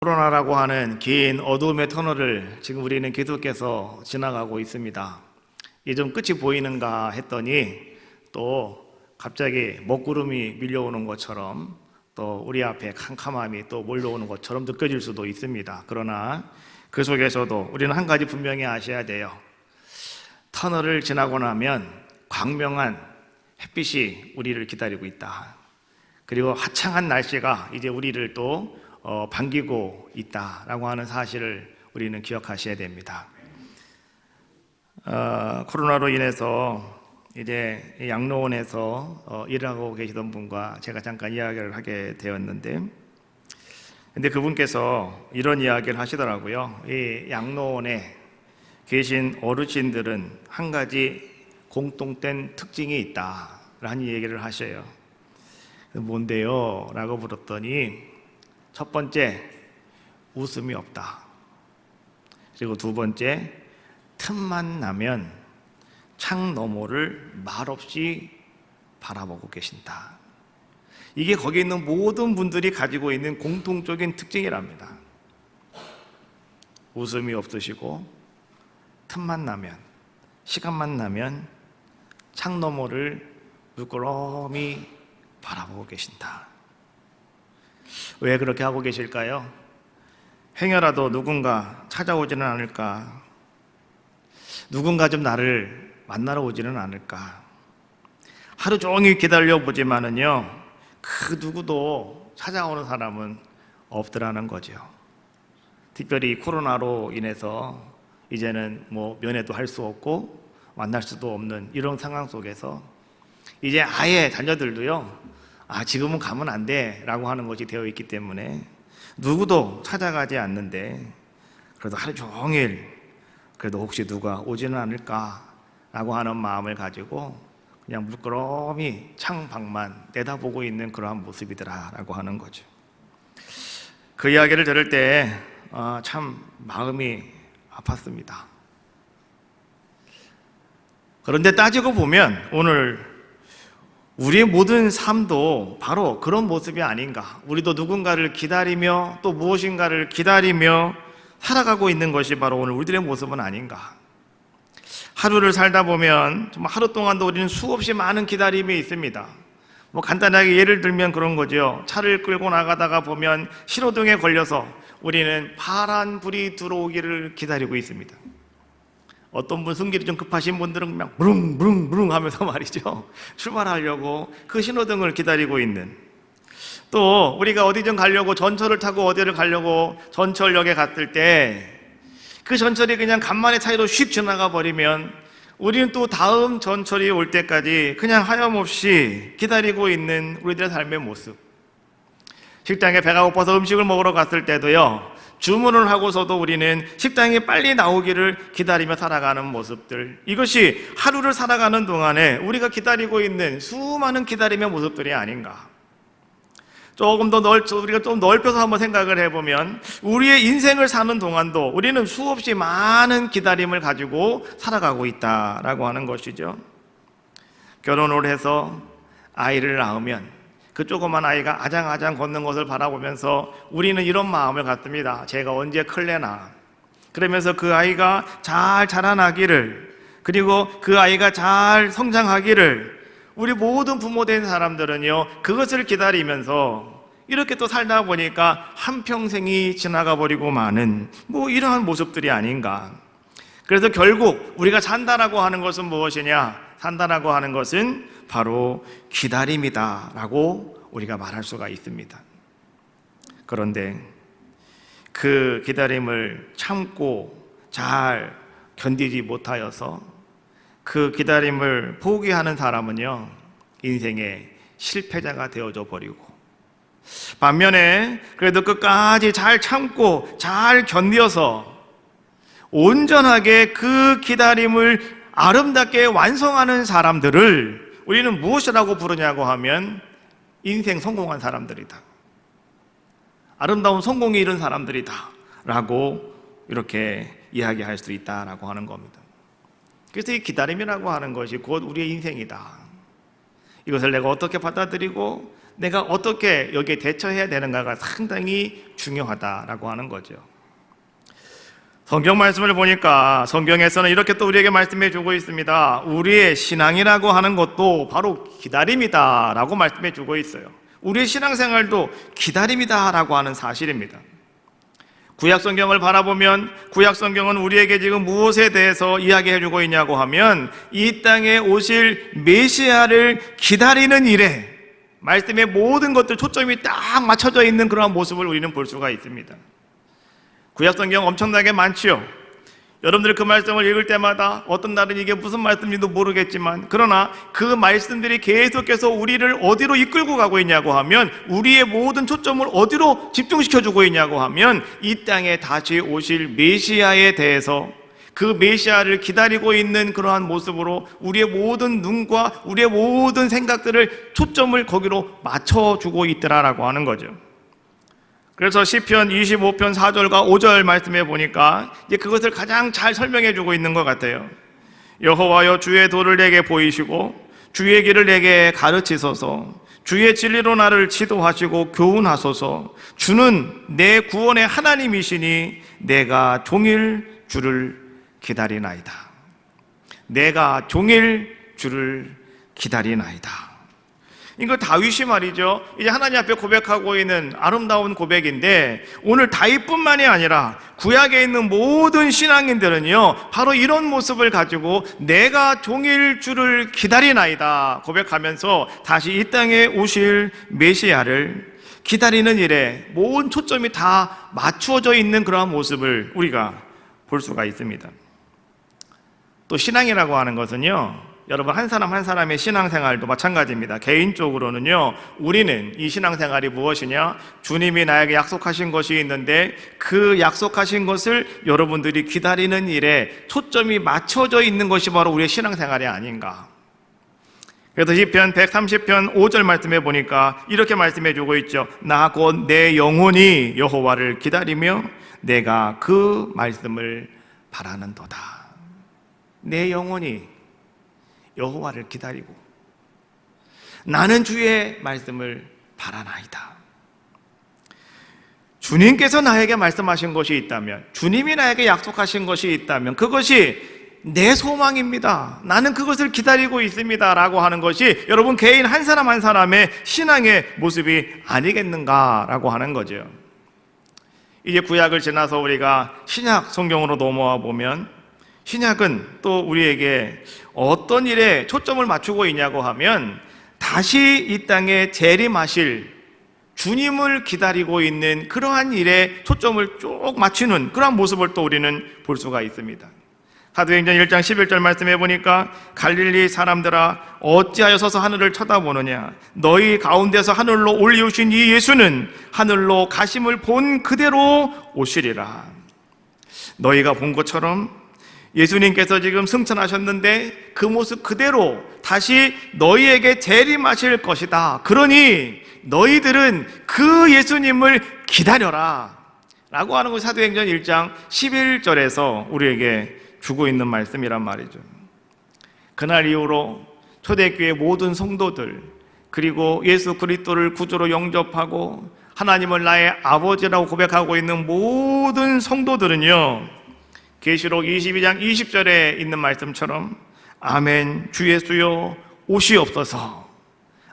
코로나라고 하는 긴 어두움의 터널을 지금 우리는 계속해서 지나가고 있습니다. 이제 좀 끝이 보이는가 했더니 또 갑자기 먹구름이 밀려오는 것처럼 또 우리 앞에 캄캄함이 또 몰려오는 것처럼 느껴질 수도 있습니다. 그러나 그 속에서도 우리는 한 가지 분명히 아셔야 돼요. 터널을 지나고 나면 광명한 햇빛이 우리를 기다리고 있다. 그리고 화창한 날씨가 이제 우리를 또 반기고 있다라고 하는 사실을 우리는 기억하셔야 됩니다. 코로나로 인해서 이제 양로원에서 일하고 계시던 분과 제가 잠깐 이야기를 하게 되었는데, 근데 그분께서 이런 이야기를 하시더라고요. 이 양로원에 계신 어르신들은 한 가지 공통된 특징이 있다라는 얘기를 하셔요. 뭔데요? 라고 물었더니 첫 번째, 웃음이 없다. 그리고 두 번째, 틈만 나면 창 너머를 말없이 바라보고 계신다. 이게 거기 있는 모든 분들이 가지고 있는 공통적인 특징이랍니다. 웃음이 없으시고 틈만 나면, 시간만 나면 창 너머를 물끄러미 바라보고 계신다. 왜 그렇게 하고 계실까요? 행여라도 누군가 찾아오지는 않을까? 누군가 좀 나를 만나러 오지는 않을까? 하루 종일 기다려보지만은요, 그 누구도 찾아오는 사람은 없더라는 거죠. 특별히 코로나로 인해서 이제는 면회도 할 수 없고 만날 수도 없는 이런 상황 속에서 이제 아예 자녀들도요, 지금은 가면 안 돼 라고 하는 것이 되어 있기 때문에 누구도 찾아가지 않는데, 그래도 하루 종일 그래도 혹시 누가 오지는 않을까 라고 하는 마음을 가지고 그냥 물끄러미 창밖만 내다보고 있는 그러한 모습이더라 라고 하는 거죠. 그 이야기를 들을 때 참 마음이 아팠습니다. 그런데 따지고 보면 오늘 우리의 모든 삶도 바로 그런 모습이 아닌가. 우리도 누군가를 기다리며 또 무엇인가를 기다리며 살아가고 있는 것이 바로 오늘 우리들의 모습은 아닌가. 하루를 살다 보면 정말 하루 동안도 우리는 수없이 많은 기다림이 있습니다. 간단하게 예를 들면 그런 거죠. 차를 끌고 나가다가 보면 신호등에 걸려서 우리는 파란 불이 들어오기를 기다리고 있습니다. 어떤 분 성질이 좀 급하신 분들은 막 부릉부릉부릉 하면서 말이죠, 출발하려고 그 신호등을 기다리고 있는, 또 우리가 어디 좀 가려고 전철을 타고 어디를 가려고 전철역에 갔을 때 그 전철이 그냥 간만에 차이로 휙 지나가 버리면 우리는 또 다음 전철이 올 때까지 그냥 하염없이 기다리고 있는 우리들의 삶의 모습. 식당에 배가 고파서 음식을 먹으러 갔을 때도요, 주문을 하고서도 우리는 식당이 빨리 나오기를 기다리며 살아가는 모습들, 이것이 하루를 살아가는 동안에 우리가 기다리고 있는 수많은 기다림의 모습들이 아닌가. 조금 더 우리가 좀 넓혀서 한번 생각을 해보면 우리의 인생을 사는 동안도 우리는 수없이 많은 기다림을 가지고 살아가고 있다라고 하는 것이죠. 결혼을 해서 아이를 낳으면 그 조그만 아이가 아장아장 걷는 것을 바라보면서 우리는 이런 마음을 갖습니다. 제가 언제 클래나. 그러면서 그 아이가 잘 자라나기를, 그리고 그 아이가 잘 성장하기를 우리 모든 부모 된 사람들은요, 그것을 기다리면서 이렇게 또 살다 보니까 한평생이 지나가 버리고 마는 이러한 모습들이 아닌가. 그래서 결국 우리가 산다라고 하는 것은 무엇이냐? 산다라고 하는 것은 바로 기다림이다 라고 우리가 말할 수가 있습니다. 그런데 그 기다림을 참고 잘 견디지 못하여서 그 기다림을 포기하는 사람은요, 인생의 실패자가 되어져 버리고, 반면에 그래도 끝까지 잘 참고 잘 견뎌서 온전하게 그 기다림을 아름답게 완성하는 사람들을 우리는 무엇이라고 부르냐고 하면 인생 성공한 사람들이다, 아름다운 성공이 이룬 사람들이다 라고 이렇게 이야기할 수 있다라고 하는 겁니다. 그래서 이 기다림이라고 하는 것이 곧 우리의 인생이다. 이것을 내가 어떻게 받아들이고 내가 어떻게 여기에 대처해야 되는가가 상당히 중요하다라고 하는 거죠. 성경 말씀을 보니까 성경에서는 이렇게 또 우리에게 말씀해 주고 있습니다. 우리의 신앙이라고 하는 것도 바로 기다림이다 라고 말씀해 주고 있어요. 우리의 신앙생활도 기다림이다 라고 하는 사실입니다. 구약성경을 바라보면 구약성경은 우리에게 지금 무엇에 대해서 이야기해 주고 있냐고 하면 이 땅에 오실 메시아를 기다리는 일에 말씀의 모든 것들 초점이 딱 맞춰져 있는 그러한 모습을 우리는 볼 수가 있습니다. 구약성경 엄청나게 많지요. 여러분들 그 말씀을 읽을 때마다 어떤 날은 이게 무슨 말씀인지도 모르겠지만 그러나 그 말씀들이 계속해서 우리를 어디로 이끌고 가고 있냐고 하면 우리의 모든 초점을 어디로 집중시켜주고 있냐고 하면 이 땅에 다시 오실 메시아에 대해서 그 메시아를 기다리고 있는 그러한 모습으로 우리의 모든 눈과 우리의 모든 생각들을 초점을 거기로 맞춰주고 있더라라고 하는 거죠. 그래서 시편 25편 4절과 5절 말씀해 보니까 이제 그것을 가장 잘 설명해 주고 있는 것 같아요. 여호와여 주의 도를 내게 보이시고 주의 길을 내게 가르치소서. 주의 진리로 나를 지도하시고 교훈하소서. 주는 내 구원의 하나님이시니 내가 종일 주를 기다리나이다. 내가 종일 주를 기다리나이다. 이거 다윗이 말이죠. 이제 하나님 앞에 고백하고 있는 아름다운 고백인데 오늘 다윗뿐만이 아니라 구약에 있는 모든 신앙인들은요 바로 이런 모습을 가지고 내가 종일 주를 기다리나이다 고백하면서 다시 이 땅에 오실 메시아를 기다리는 일에 모든 초점이 다 맞추어져 있는 그러한 모습을 우리가 볼 수가 있습니다. 또 신앙이라고 하는 것은요 여러분 한 사람 한 사람의 신앙생활도 마찬가지입니다. 개인적으로는요 우리는 이 신앙생활이 무엇이냐, 주님이 나에게 약속하신 것이 있는데 그 약속하신 것을 여러분들이 기다리는 일에 초점이 맞춰져 있는 것이 바로 우리의 신앙생활이 아닌가. 그래서 시편 130편 5절 말씀해 보니까 이렇게 말씀해 주고 있죠. 나 곧 내 영혼이 여호와를 기다리며 내가 그 말씀을 바라는도다. 내 영혼이 여호와를 기다리고 나는 주의 말씀을 바라나이다. 주님께서 나에게 말씀하신 것이 있다면, 주님이 나에게 약속하신 것이 있다면 그것이 내 소망입니다. 나는 그것을 기다리고 있습니다 라고 하는 것이 여러분 개인 한 사람 한 사람의 신앙의 모습이 아니겠는가라고 하는 거죠. 이제 구약을 지나서 우리가 신약 성경으로 넘어와 보면 신약은 또 우리에게 어떤 일에 초점을 맞추고 있냐고 하면 다시 이 땅에 재림하실 주님을 기다리고 있는 그러한 일에 초점을 쭉 맞추는 그러한 모습을 또 우리는 볼 수가 있습니다. 사도행전 1장 11절 말씀해 보니까 갈릴리 사람들아 어찌하여 서서 하늘을 쳐다보느냐, 너희 가운데서 하늘로 올리우신 이 예수는 하늘로 가심을 본 그대로 오시리라. 너희가 본 것처럼 예수님께서 지금 승천하셨는데 그 모습 그대로 다시 너희에게 재림하실 것이다. 그러니 너희들은 그 예수님을 기다려라 라고 하는 것이 사도행전 1장 11절에서 우리에게 주고 있는 말씀이란 말이죠. 그날 이후로 초대교회 모든 성도들 그리고 예수 그리스도를 구주로 영접하고 하나님을 나의 아버지라고 고백하고 있는 모든 성도들은요 계시록 22장 20절에 있는 말씀처럼 아멘 주 예수여 오시옵소서,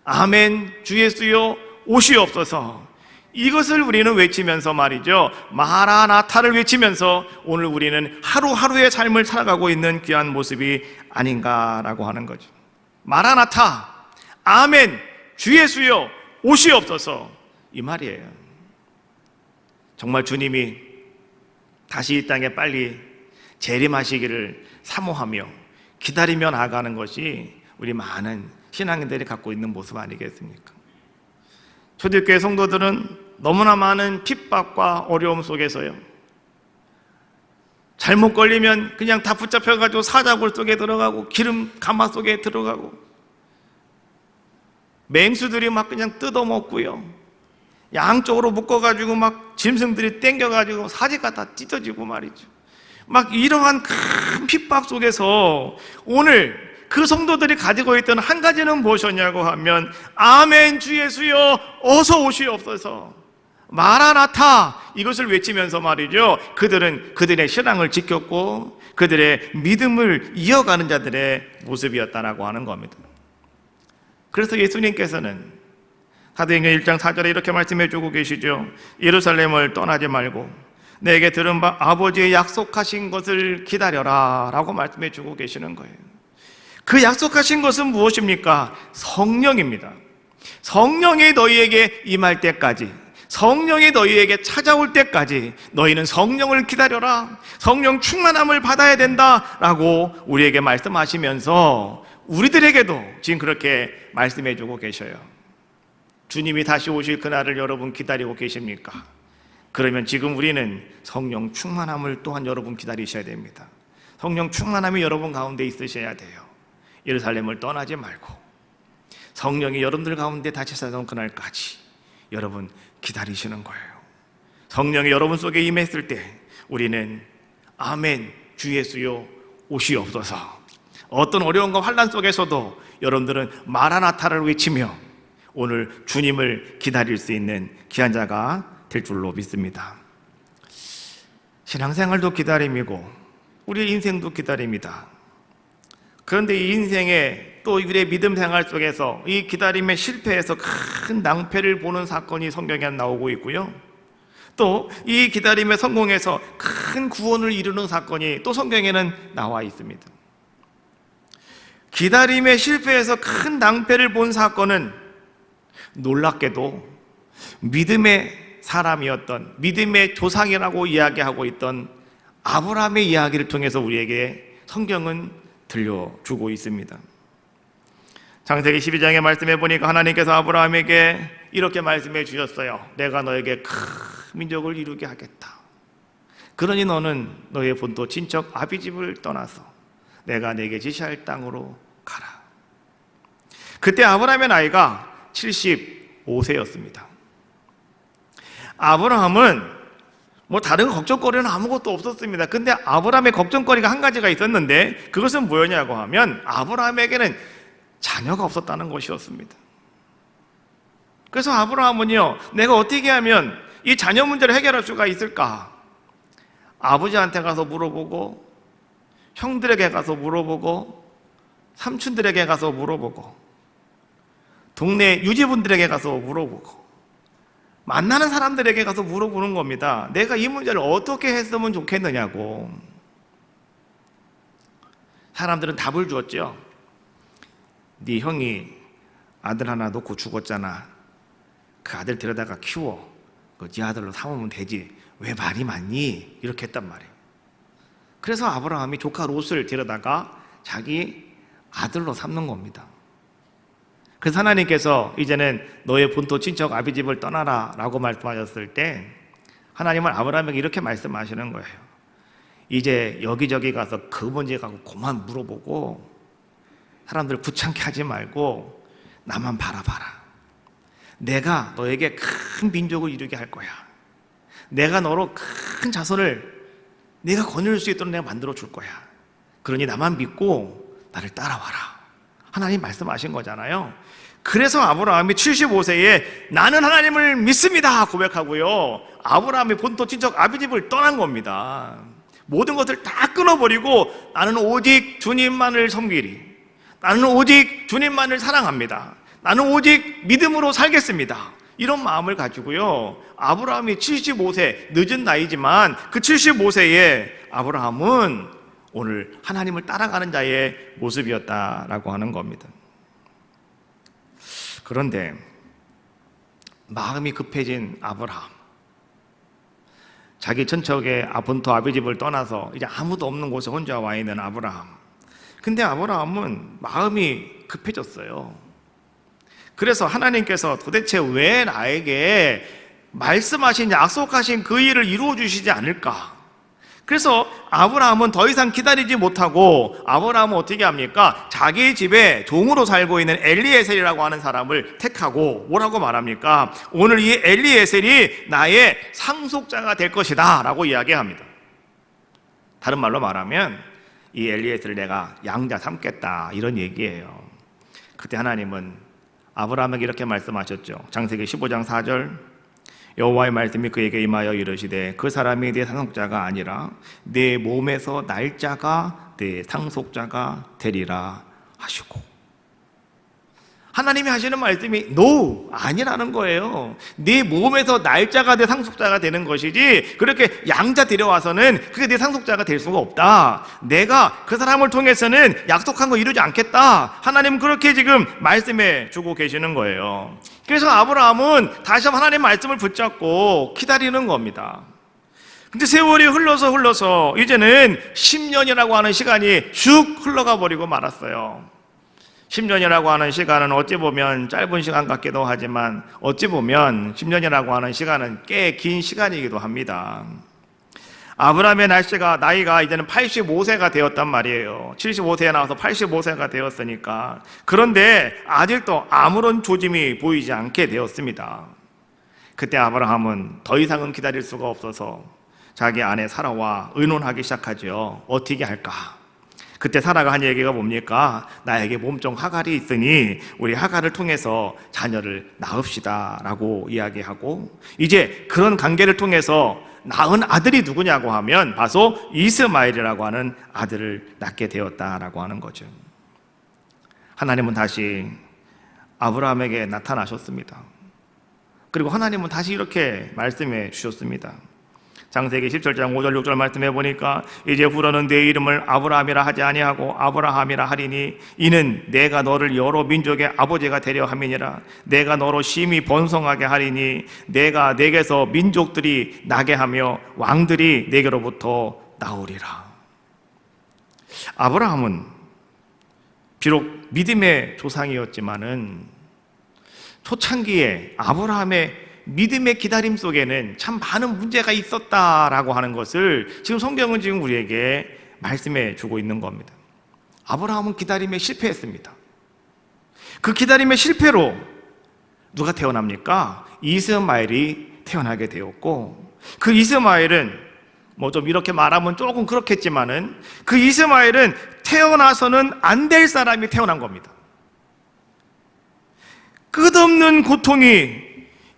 아멘 주 예수여 오시옵소서, 이것을 우리는 외치면서 말이죠 마라나타를 외치면서 오늘 우리는 하루하루의 삶을 살아가고 있는 귀한 모습이 아닌가라고 하는 거죠. 마라나타, 아멘 주 예수여 오시옵소서, 이 말이에요. 정말 주님이 다시 이 땅에 빨리 재림하시기를 사모하며 기다리며 나아가는 것이 우리 많은 신앙인들이 갖고 있는 모습 아니겠습니까? 초대교회 성도들은 너무나 많은 핍박과 어려움 속에서요 잘못 걸리면 그냥 다 붙잡혀가지고 사자굴 속에 들어가고 기름 가마 속에 들어가고 맹수들이 막 그냥 뜯어먹고요 양쪽으로 묶어가지고 막 짐승들이 땡겨가지고 사지가 다 찢어지고 말이죠. 막 이러한 큰 핍박 속에서 오늘 그 성도들이 가지고 있던 한 가지는 무엇이었냐고 하면 아멘 주 예수여 어서 오시옵소서, 마라나타, 이것을 외치면서 말이죠, 그들은 그들의 신앙을 지켰고 그들의 믿음을 이어가는 자들의 모습이었다라고 하는 겁니다. 그래서 예수님께서는 사도행전 1장 4절에 이렇게 말씀해 주고 계시죠. 예루살렘을 떠나지 말고 내게 들은 바 아버지의 약속하신 것을 기다려라 라고 말씀해 주고 계시는 거예요. 그 약속하신 것은 무엇입니까? 성령입니다. 성령이 너희에게 임할 때까지, 성령이 너희에게 찾아올 때까지 너희는 성령을 기다려라, 성령 충만함을 받아야 된다라고 우리에게 말씀하시면서 우리들에게도 지금 그렇게 말씀해 주고 계셔요. 주님이 다시 오실 그날을 여러분 기다리고 계십니까? 그러면 지금 우리는 성령 충만함을 또한 여러분 기다리셔야 됩니다. 성령 충만함이 여러분 가운데 있으셔야 돼요. 예루살렘을 떠나지 말고 성령이 여러분들 가운데 다시 찾아온 그날까지 여러분 기다리시는 거예요. 성령이 여러분 속에 임했을 때 우리는 아멘 주 예수여 오시옵소서, 어떤 어려움과 환난 속에서도 여러분들은 마라나타를 외치며 오늘 주님을 기다릴 수 있는 귀한 자가 될 줄로 믿습니다. 신앙생활도 기다림이고 우리의 인생도 기다림이다. 그런데 이 인생에 또 우리의 믿음 생활 속에서 이 기다림에 실패해서 큰 낭패를 보는 사건이 성경에 나오고 있고요, 또 이 기다림에 성공해서 큰 구원을 이루는 사건이 또 성경에는 나와 있습니다. 기다림에 실패해서 큰 낭패를 본 사건은 놀랍게도 믿음의 사람이었던, 믿음의 조상이라고 이야기하고 있던 아브라함의 이야기를 통해서 우리에게 성경은 들려주고 있습니다. 창세기 12장에 말씀해 보니까 하나님께서 아브라함에게 이렇게 말씀해 주셨어요. 내가 너에게 큰 민족을 이루게 하겠다. 그러니 너는 너의 본토 친척 아비집을 떠나서 내가 내게 지시할 땅으로 가라. 그때 아브라함의 나이가 75세였습니다. 아브라함은 다른 걱정거리는 아무것도 없었습니다. 근데 아브라함의 걱정거리가 한 가지가 있었는데 그것은 뭐였냐고 하면 아브라함에게는 자녀가 없었다는 것이었습니다. 그래서 아브라함은요, 내가 어떻게 하면 이 자녀 문제를 해결할 수가 있을까? 아버지한테 가서 물어보고, 형들에게 가서 물어보고, 삼촌들에게 가서 물어보고, 동네 유지분들에게 가서 물어보고, 만나는 사람들에게 가서 물어보는 겁니다. 내가 이 문제를 어떻게 했으면 좋겠느냐고. 사람들은 답을 주었죠. 네 형이 아들 하나 놓고 죽었잖아. 그 아들 데려다가 키워. 네 아들로 삼으면 되지. 왜 말이 많니? 이렇게 했단 말이에요. 그래서 아브라함이 조카 롯을 데려다가 자기 아들로 삼는 겁니다. 그래서 하나님께서 이제는 너의 본토 친척 아비집을 떠나라 라고 말씀하셨을 때 하나님은 아브라함에게 이렇게 말씀하시는 거예요. 이제 여기저기 가서 그 문제 갖고 그만 물어보고 사람들 귀찮게 하지 말고 나만 바라봐라. 내가 너에게 큰 민족을 이루게 할 거야. 내가 너로 큰 자손을 내가 거느릴 수 있도록 내가 만들어 줄 거야. 그러니 나만 믿고 나를 따라와라. 하나님 말씀하신 거잖아요. 그래서 아브라함이 75세에 나는 하나님을 믿습니다 고백하고요, 아브라함의 본토 친척 아비집을 떠난 겁니다. 모든 것을 다 끊어버리고 나는 오직 주님만을 섬기리, 나는 오직 주님만을 사랑합니다, 나는 오직 믿음으로 살겠습니다, 이런 마음을 가지고요, 아브라함이 75세, 늦은 나이지만 그 75세에 아브라함은 오늘 하나님을 따라가는 자의 모습이었다라고 하는 겁니다. 그런데 마음이 급해진 아브라함, 자기 친척의 본토 아비집을 떠나서 이제 아무도 없는 곳에 혼자 와 있는 아브라함. 근데 아브라함은 마음이 급해졌어요. 그래서 하나님께서 도대체 왜 나에게 말씀하신, 약속하신 그 일을 이루어 주시지 않을까? 그래서 아브라함은 더 이상 기다리지 못하고 아브라함은 어떻게 합니까? 자기 집에 종으로 살고 있는 엘리에셀이라고 하는 사람을 택하고 뭐라고 말합니까? 오늘 이 엘리에셀이 나의 상속자가 될 것이다 라고 이야기합니다. 다른 말로 말하면 이 엘리에스를 내가 양자 삼겠다, 이런 얘기예요. 그때 하나님은 아브라함에게 이렇게 말씀하셨죠. 창세기 15장 4절, 여호와의 말씀이 그에게 임하여 이르시되 그 사람이 내 상속자가 아니라 내 몸에서 날 자가 내 상속자가 되리라 하시고, 하나님이 하시는 말씀이 no, 아니라는 거예요. 네 몸에서 날짜가 내 상속자가 되는 것이지 그렇게 양자 데려와서는 그게 내 상속자가 될 수가 없다. 내가 그 사람을 통해서는 약속한 거 이루지 않겠다. 하나님은 그렇게 지금 말씀해 주고 계시는 거예요. 그래서 아브라함은 다시 한번 하나님 말씀을 붙잡고 기다리는 겁니다. 근데 세월이 흘러서 이제는 10년이라고 하는 시간이 쭉 흘러가 버리고 말았어요. 10년이라고 하는 시간은 어찌 보면 짧은 시간 같기도 하지만 어찌 보면 10년이라고 하는 시간은 꽤 긴 시간이기도 합니다. 아브라함의 나이가 이제는 85세가 되었단 말이에요. 75세에 나와서 85세가 되었으니까. 그런데 아직도 아무런 조짐이 보이지 않게 되었습니다. 그때 아브라함은 더 이상은 기다릴 수가 없어서 자기 아내 사라와 의논하기 시작하죠. 어떻게 할까? 그때 사라가 한 얘기가 뭡니까? 나에게 몸종 하갈이 있으니 우리 하갈을 통해서 자녀를 낳읍시다 라고 이야기하고, 이제 그런 관계를 통해서 낳은 아들이 누구냐고 하면 바로 이스마엘이라고 하는 아들을 낳게 되었다라고 하는 거죠. 하나님은 다시 아브라함에게 나타나셨습니다. 그리고 하나님은 다시 이렇게 말씀해 주셨습니다. 창세기 17장 5절 6절 말씀해 보니까 이제 후로는 내 이름을 아브라함이라 하지 아니하고 아브라함이라 하리니 이는 내가 너를 여러 민족의 아버지가 되려 함이니라. 내가 너로 심히 번성하게 하리니 내가 내게서 민족들이 나게 하며 왕들이 내게로부터 나오리라. 아브라함은 비록 믿음의 조상이었지만은 초창기에 아브라함의 믿음의 기다림 속에는 참 많은 문제가 있었다라고 하는 것을 지금 성경은 지금 우리에게 말씀해 주고 있는 겁니다. 아브라함은 기다림에 실패했습니다. 그 기다림의 실패로 누가 태어납니까? 이스마엘이 태어나게 되었고, 그 이스마엘은 뭐 좀 이렇게 말하면 조금 그렇겠지만은 그 이스마엘은 태어나서는 안 될 사람이 태어난 겁니다. 끝없는 고통이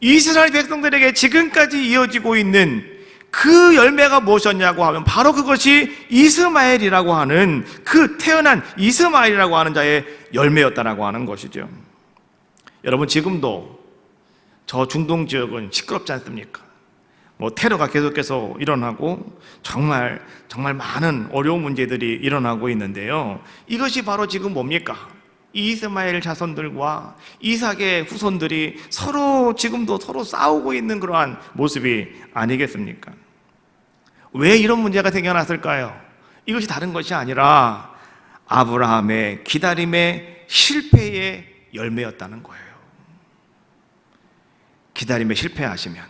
이스라엘 백성들에게 지금까지 이어지고 있는 그 열매가 무엇이었냐고 하면 바로 그것이 이스마엘이라고 하는, 그 태어난 이스마엘이라고 하는 자의 열매였다라고 하는 것이죠. 여러분, 지금도 저 중동 지역은 시끄럽지 않습니까? 뭐 테러가 계속해서 일어나고 정말 많은 어려운 문제들이 일어나고 있는데요. 이것이 바로 지금 뭡니까? 이스마엘 자손들과 이삭의 후손들이 지금도 서로 싸우고 있는 그러한 모습이 아니겠습니까? 왜 이런 문제가 생겨났을까요? 이것이 다른 것이 아니라 아브라함의 기다림의 실패의 열매였다는 거예요. 기다림에 실패하시면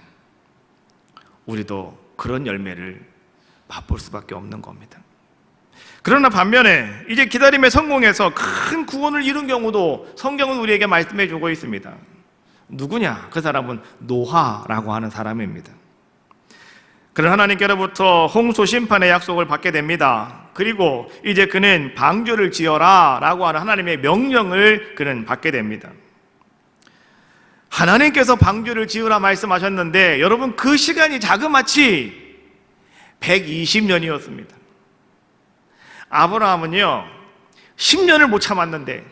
우리도 그런 열매를 맛볼 수밖에 없는 겁니다. 그러나 반면에 이제 기다림에 성공해서 큰 구원을 이룬 경우도 성경은 우리에게 말씀해 주고 있습니다. 누구냐? 그 사람은 노아라고 하는 사람입니다. 그는 하나님께로부터 홍수 심판의 약속을 받게 됩니다. 그리고 이제 그는 방주를 지어라 라고 하는 하나님의 명령을 그는 받게 됩니다. 하나님께서 방주를 지으라 말씀하셨는데 여러분, 그 시간이 자그마치 120년이었습니다. 아브라함은요 10년을 못 참았는데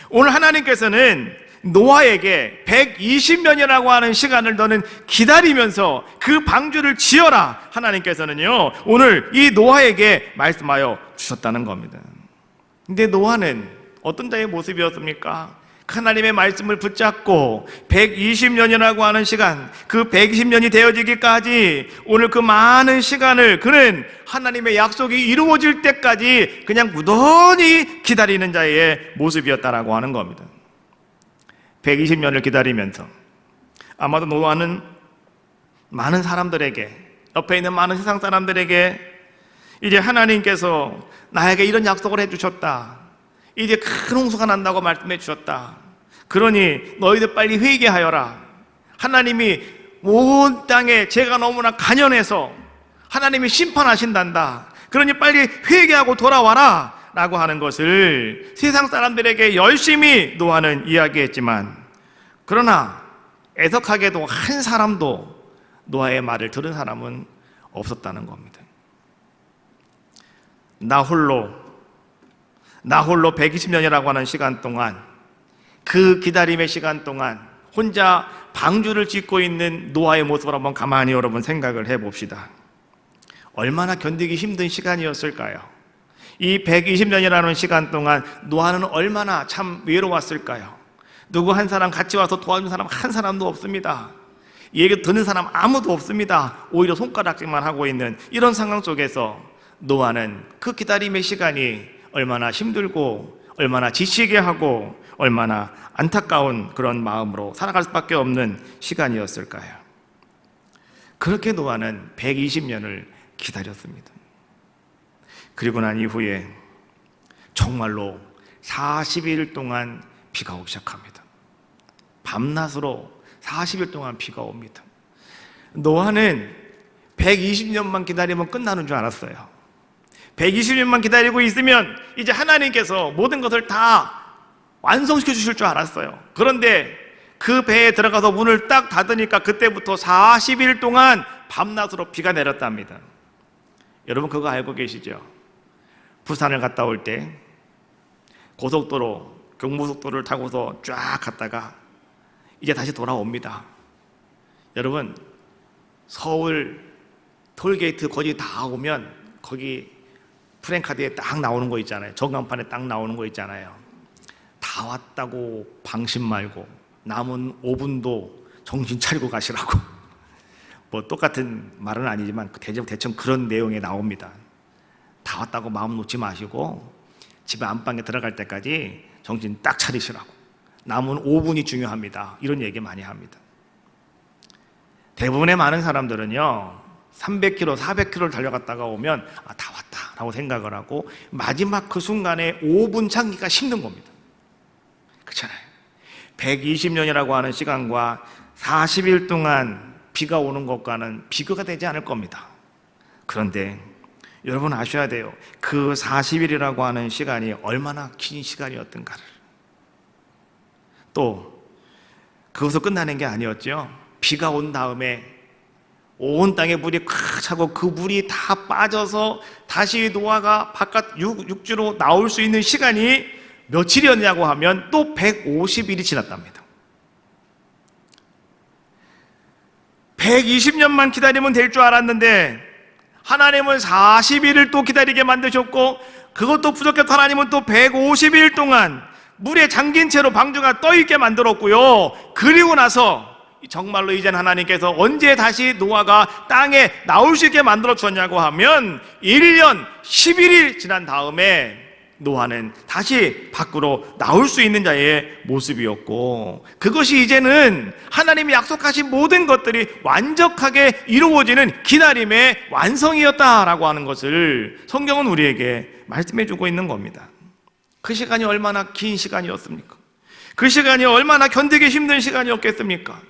오늘 하나님께서는 노아에게 120년이라고 하는 시간을 너는 기다리면서 그 방주를 지어라, 하나님께서는요 오늘 이 노아에게 말씀하여 주셨다는 겁니다. 근데 노아는 어떤 자의 모습이었습니까? 하나님의 말씀을 붙잡고 120년이라고 하는 시간, 그 120년이 되어지기까지 오늘 그 많은 시간을 그는 하나님의 약속이 이루어질 때까지 그냥 무던히 기다리는 자의 모습이었다라고 하는 겁니다. 120년을 기다리면서 아마도 노아는 많은 사람들에게, 옆에 있는 많은 세상 사람들에게 이제 하나님께서 나에게 이런 약속을 해주셨다, 이제 큰 홍수가 난다고 말씀해 주셨다, 그러니 너희들 빨리 회개하여라, 하나님이 온 땅에 죄가 너무나 간연해서 하나님이 심판하신단다, 그러니 빨리 회개하고 돌아와라 라고 하는 것을 세상 사람들에게 열심히 노아는 이야기했지만, 그러나 애석하게도 한 사람도 노아의 말을 들은 사람은 없었다는 겁니다. 나 홀로 120년이라고 하는 시간 동안, 그 기다림의 시간 동안 혼자 방주를 짓고 있는 노아의 모습을 한번 가만히 여러분 생각을 해봅시다. 얼마나 견디기 힘든 시간이었을까요? 이 120년이라는 시간 동안 노아는 얼마나 참 외로웠을까요? 누구 한 사람 같이 와서 도와준 사람 한 사람도 없습니다. 얘기 듣는 사람 아무도 없습니다. 오히려 손가락질만 하고 있는 이런 상황 속에서 노아는 그 기다림의 시간이 얼마나 힘들고 얼마나 지치게 하고 얼마나 안타까운 그런 마음으로 살아갈 수밖에 없는 시간이었을까요? 그렇게 노아는 120년을 기다렸습니다. 그리고 난 이후에 정말로 40일 동안 비가 오기 시작합니다. 밤낮으로 40일 동안 비가 옵니다. 노아는 120년만 기다리면 끝나는 줄 알았어요. 120년만 기다리고 있으면 이제 하나님께서 모든 것을 다 완성시켜 주실 줄 알았어요. 그런데 그 배에 들어가서 문을 딱 닫으니까 그때부터 40일 동안 밤낮으로 비가 내렸답니다. 여러분 그거 알고 계시죠? 부산을 갔다 올 때 고속도로, 경부속도로를 타고서 쫙 갔다가 이제 다시 돌아옵니다. 여러분 서울 톨게이트 거기 다 오면 거기 프랜카드에 딱 나오는 거 있잖아요. 전광판에 딱 나오는 거 있잖아요. 다 왔다고 방심 말고 남은 5분도 정신 차리고 가시라고. 뭐 똑같은 말은 아니지만 대충 그런 내용이 나옵니다. 다 왔다고 마음 놓지 마시고 집에 안방에 들어갈 때까지 정신 딱 차리시라고. 남은 5분이 중요합니다. 이런 얘기 많이 합니다. 대부분의 많은 사람들은요 300km, 400km를 달려갔다가 오면 다 왔다 라고 생각을 하고 마지막 그 순간에 5분 참기가 힘든 겁니다. 그렇잖아요. 120년이라고 하는 시간과 40일 동안 비가 오는 것과는 비교가 되지 않을 겁니다. 그런데 여러분 아셔야 돼요. 그 40일이라고 하는 시간이 얼마나 긴 시간이었던가를. 또 그것으로 끝나는 게 아니었죠. 비가 온 다음에 온 땅에 물이 꽉 차고 그 물이 다 빠져서 다시 노아가 바깥 육지로 나올 수 있는 시간이 며칠이었냐고 하면 또 150일이 지났답니다. 120년만 기다리면 될 줄 알았는데 하나님은 40일을 또 기다리게 만드셨고, 그것도 부족해서 하나님은 또 150일 동안 물에 잠긴 채로 방주가 떠있게 만들었고요. 그리고 나서 정말로 이젠 하나님께서 언제 다시 노아가 땅에 나올 수 있게 만들어 주었냐고 하면 1년 11일 지난 다음에 노아는 다시 밖으로 나올 수 있는 자의 모습이었고, 그것이 이제는 하나님이 약속하신 모든 것들이 완벽하게 이루어지는 기다림의 완성이었다라고 하는 것을 성경은 우리에게 말씀해 주고 있는 겁니다. 그 시간이 얼마나 긴 시간이었습니까? 그 시간이 얼마나 견디기 힘든 시간이었겠습니까?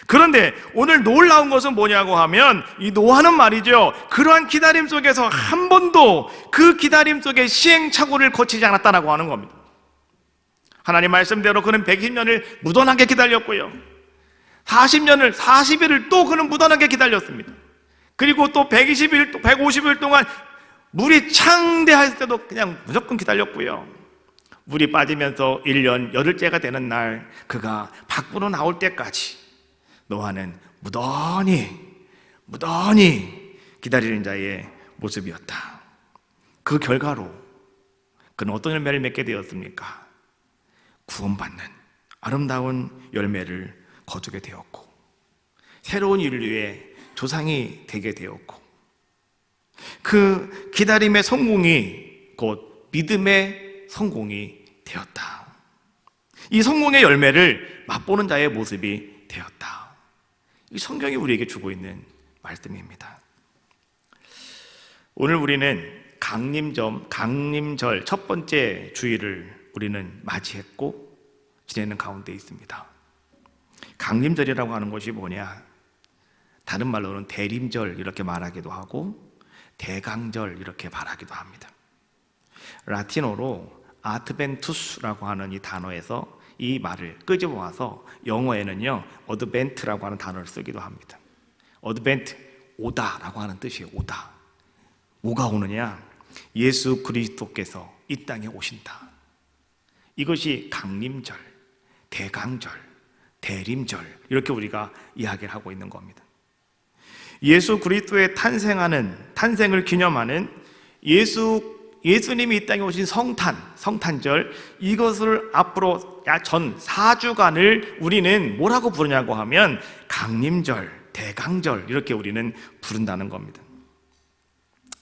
그런데 오늘 놀라운 것은 뭐냐고 하면 이 노아는 말이죠, 그러한 기다림 속에서 한 번도 그 기다림 속에 시행착오를 거치지 않았다라고 하는 겁니다. 하나님 말씀대로 그는 120년을 무던하게 기다렸고요, 40일을 또 그는 무던하게 기다렸습니다. 그리고 또 120일, 또 150일 동안 물이 창대할 때도 그냥 무조건 기다렸고요, 물이 빠지면서 1년 8일째가 되는 날 그가 밖으로 나올 때까지 노아는 무던히 기다리는 자의 모습이었다. 그 결과로 그는 어떤 열매를 맺게 되었습니까? 구원받는 아름다운 열매를 거두게 되었고, 새로운 인류의 조상이 되게 되었고, 그 기다림의 성공이 곧 믿음의 성공이 되었다. 이 성공의 열매를 맛보는 자의 모습이 되었다. 이 성경이 우리에게 주고 있는 말씀입니다. 오늘 우리는 강림절 첫 번째 주일을 우리는 맞이했고 지내는 가운데 있습니다. 강림절이라고 하는 것이 뭐냐? 다른 말로는 대림절 이렇게 말하기도 하고, 대강절 이렇게 말하기도 합니다. 라틴어로 아드벤투스라고 하는 이 단어에서 이 말을 끄집어 와서 영어에는요 어드벤트라고 하는 단어를 쓰기도 합니다. 어드벤트, 오다라고 하는 뜻이에요. 오다. 뭐가 오느냐? 예수 그리스도께서 이 땅에 오신다. 이것이 강림절, 대강절, 대림절 이렇게 우리가 이야기를 하고 있는 겁니다. 예수 그리스도의 탄생을 기념하는 예수님이 이 땅에 오신 성탄절, 이것을 앞으로 전 4주간을 우리는 뭐라고 부르냐고 하면 강림절, 대강절 이렇게 우리는 부른다는 겁니다.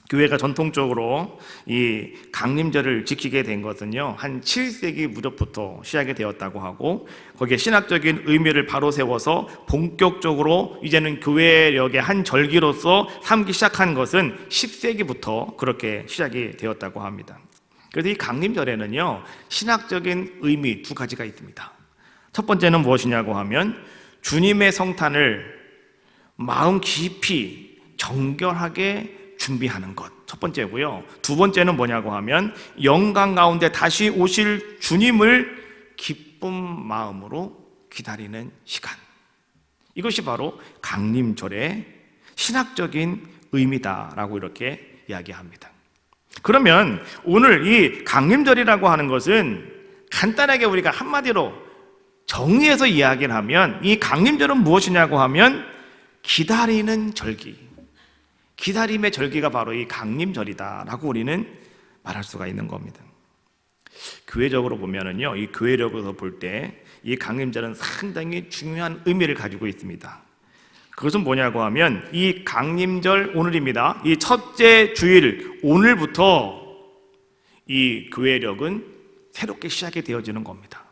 교회가 전통적으로 이 강림절을 지키게 된 것은요 한 7세기 무렵부터 시작이 되었다고 하고, 거기에 신학적인 의미를 바로 세워서 본격적으로 이제는 교회력의 한 절기로서 삼기 시작한 것은 10세기부터 그렇게 시작이 되었다고 합니다. 그래서 이 강림절에는요 신학적인 의미 두 가지가 있습니다. 첫 번째는 무엇이냐고 하면 주님의 성탄을 마음 깊이 정결하게 준비하는 것, 첫 번째고요. 두 번째는 뭐냐고 하면 영광 가운데 다시 오실 주님을 기쁜 마음으로 기다리는 시간. 이것이 바로 강림절의 신학적인 의미다라고 이렇게 이야기합니다. 그러면 오늘 이 강림절이라고 하는 것은 간단하게 우리가 한마디로 정리해서 이야기를 하면 이 강림절은 무엇이냐고 하면 기다리는 절기, 기다림의 절기가 바로 이 강림절이다라고 우리는 말할 수가 있는 겁니다. 교회적으로 보면은요, 이 교회력에서 볼 때 이 강림절은 상당히 중요한 의미를 가지고 있습니다. 그것은 뭐냐고 하면 이 강림절 오늘입니다. 이 첫째 주일 오늘부터 이 교회력은 새롭게 시작이 되어지는 겁니다.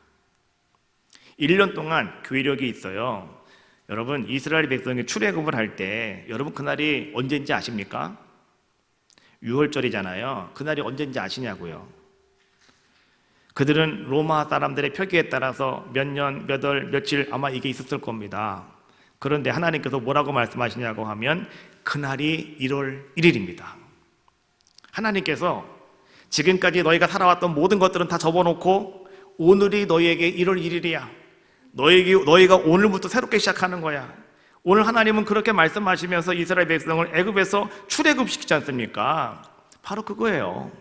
1년 동안 교회력이 있어요. 여러분, 이스라엘 백성이 출애굽을 할 때 여러분 그날이 언제인지 아십니까? 6월절이잖아요. 그날이 언제인지 아시냐고요? 그들은 로마 사람들의 표기에 따라서 몇 년, 몇 월, 며칠 아마 이게 있었을 겁니다. 그런데 하나님께서 뭐라고 말씀하시냐고 하면 그날이 1월 1일입니다. 하나님께서 지금까지 너희가 살아왔던 모든 것들은 다 접어놓고 오늘이 너희에게 1월 1일이야. 너희가 오늘부터 새롭게 시작하는 거야. 오늘 하나님은 그렇게 말씀하시면서 이스라엘 백성을 애굽에서 출애굽시키지 않습니까? 바로 그거예요.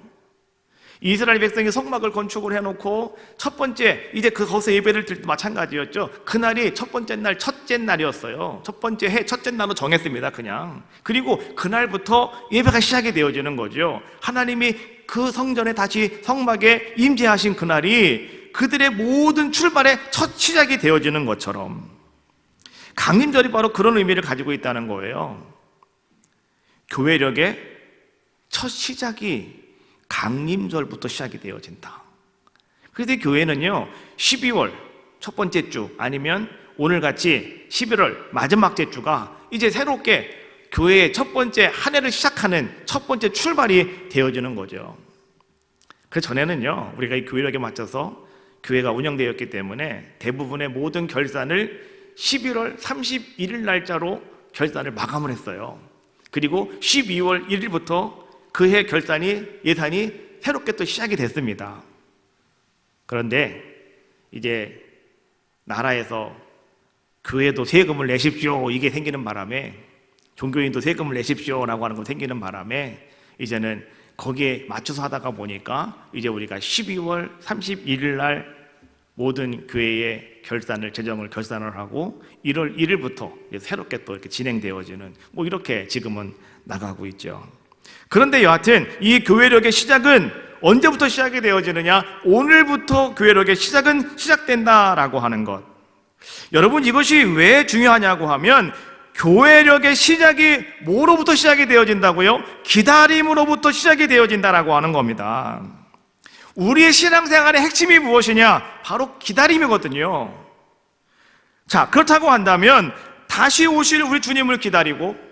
이스라엘 백성이 성막을 건축을 해놓고 첫 번째 이제 거기서 예배를 드릴 때 마찬가지였죠. 그날이 첫 번째 날 첫째 날이었어요. 첫 번째 해 첫째 날로 정했습니다. 그냥. 그리고 그날부터 예배가 시작이 되어지는 거죠. 하나님이 그 성전에 다시 성막에 임재하신 그날이 그들의 모든 출발의 첫 시작이 되어지는 것처럼 강림절이 바로 그런 의미를 가지고 있다는 거예요. 교회력의 첫 시작이 강림절부터 시작이 되어진다. 그래서 교회는요 12월 첫 번째 주 아니면 오늘같이 11월 마지막 주가 이제 새롭게 교회의 첫 번째 한 해를 시작하는 첫 번째 출발이 되어지는 거죠. 그 전에는요 우리가 이 교회력에 맞춰서 교회가 운영되었기 때문에 대부분의 모든 결산을 11월 31일 날짜로 결산을 마감을 했어요. 그리고 12월 1일부터 그해 예산이 새롭게 또 시작이 됐습니다. 그런데 이제 나라에서 교회도 세금을 내십시오 이게 생기는 바람에, 종교인도 세금을 내십시오라고 하는 거 생기는 바람에 이제는 거기에 맞춰서 하다가 보니까 이제 우리가 12월 31일 날 모든 교회의 재정을 결산을 하고 1월 1일부터 새롭게 또 이렇게 진행되어지는 이렇게 지금은 나가고 있죠. 그런데 여하튼 이 교회력의 시작은 언제부터 시작이 되어지느냐? 오늘부터 교회력의 시작은 시작된다라고 하는 것. 여러분 이것이 왜 중요하냐고 하면 교회력의 시작이 뭐로부터 시작이 되어진다고요? 기다림으로부터 시작이 되어진다라고 하는 겁니다. 우리의 신앙생활의 핵심이 무엇이냐? 바로 기다림이거든요. 자, 그렇다고 한다면 다시 오실 우리 주님을 기다리고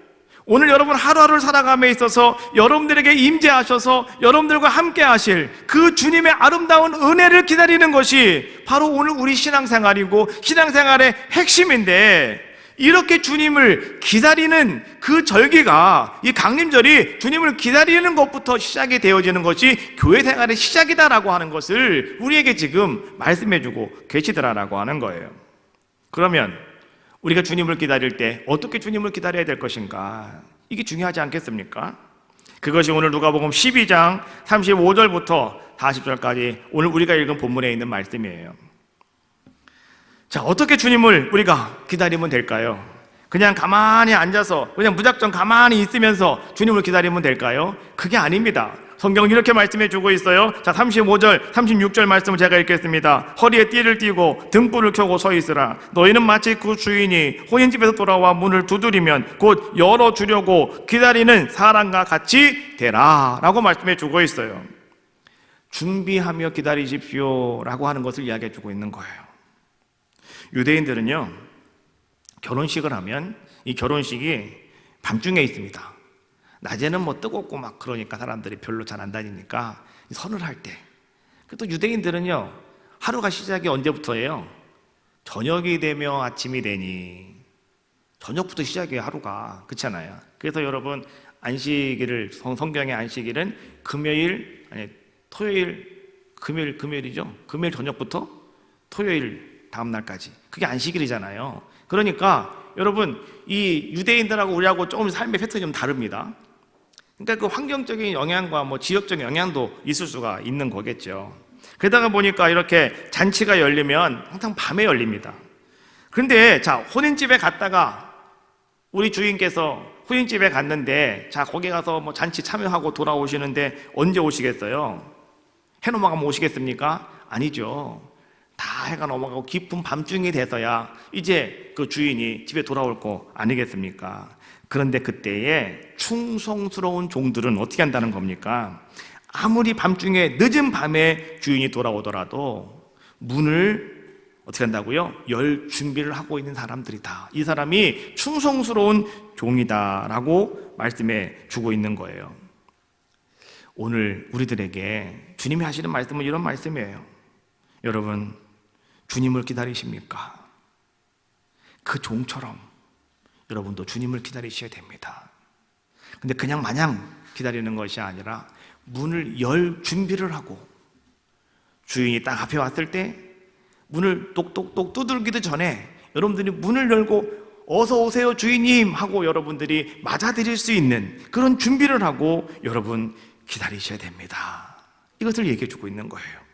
오늘 여러분 하루하루를 살아감에 있어서 여러분들에게 임재하셔서 여러분들과 함께 하실 그 주님의 아름다운 은혜를 기다리는 것이 바로 오늘 우리 신앙생활이고 신앙생활의 핵심인데, 이렇게 주님을 기다리는 그 절기가, 이 강림절이 주님을 기다리는 것부터 시작이 되어지는 것이 교회 생활의 시작이다라고 하는 것을 우리에게 지금 말씀해주고 계시더라라고 하는 거예요. 그러면 우리가 주님을 기다릴 때 어떻게 주님을 기다려야 될 것인가? 이게 중요하지 않겠습니까? 그것이 오늘 누가복음 12장 35절부터 40절까지 오늘 우리가 읽은 본문에 있는 말씀이에요. 자, 어떻게 주님을 우리가 기다리면 될까요? 그냥 가만히 앉아서 그냥 무작정 가만히 있으면서 주님을 기다리면 될까요? 그게 아닙니다. 성경은 이렇게 말씀해 주고 있어요. 자, 35절, 36절 말씀을 제가 읽겠습니다. 허리에 띠를 띠고 등불을 켜고 서 있으라. 너희는 마치 그 주인이 혼인집에서 돌아와 문을 두드리면 곧 열어주려고 기다리는 사람과 같이 되라 라고 말씀해 주고 있어요. 준비하며 기다리십시오 라고 하는 것을 이야기해 주고 있는 거예요. 유대인들은요, 결혼식을 하면 이 결혼식이 밤중에 있습니다. 낮에는 뭐 뜨겁고 막 그러니까 사람들이 별로 잘 안 다니니까 선을 할 때. 또 유대인들은요, 하루가 시작이 언제부터예요? 저녁이 되며 아침이 되니. 저녁부터 시작이에요, 하루가. 그렇잖아요. 그래서 여러분, 안식일을, 성경의 안식일은 금요일, 아니 토요일, 금요일이죠. 금요일 저녁부터 토요일 다음 날까지. 그게 안식일이잖아요. 그러니까 여러분, 이 유대인들하고 우리하고 조금 삶의 패턴이 좀 다릅니다. 그러니까 그 환경적인 영향과 뭐 지역적 영향도 있을 수가 있는 거겠죠. 그러다가 보니까 이렇게 잔치가 열리면 항상 밤에 열립니다. 그런데 자, 혼인집에 갔다가 우리 주인께서 혼인집에 갔는데, 자, 거기 가서 뭐 잔치 참여하고 돌아오시는데 언제 오시겠어요? 해 넘어가면 오시겠습니까? 아니죠. 다 해가 넘어가고 깊은 밤중이 돼서야 이제 그 주인이 집에 돌아올 거 아니겠습니까? 그런데 그때에 충성스러운 종들은 어떻게 한다는 겁니까? 아무리 밤중에 늦은 밤에 주인이 돌아오더라도 문을 어떻게 한다고요? 열 준비를 하고 있는 사람들이다. 이 사람이 충성스러운 종이다라고 말씀해 주고 있는 거예요. 오늘 우리들에게 주님이 하시는 말씀은 이런 말씀이에요. 여러분, 주님을 기다리십니까? 그 종처럼 여러분도 주님을 기다리셔야 됩니다. 근데 그냥 마냥 기다리는 것이 아니라 문을 열 준비를 하고, 주인이 딱 앞에 왔을 때 문을 똑똑똑 두들기도 전에 여러분들이 문을 열고 어서 오세요 주인님 하고 여러분들이 맞아들일 수 있는 그런 준비를 하고 여러분 기다리셔야 됩니다. 이것을 얘기해 주고 있는 거예요.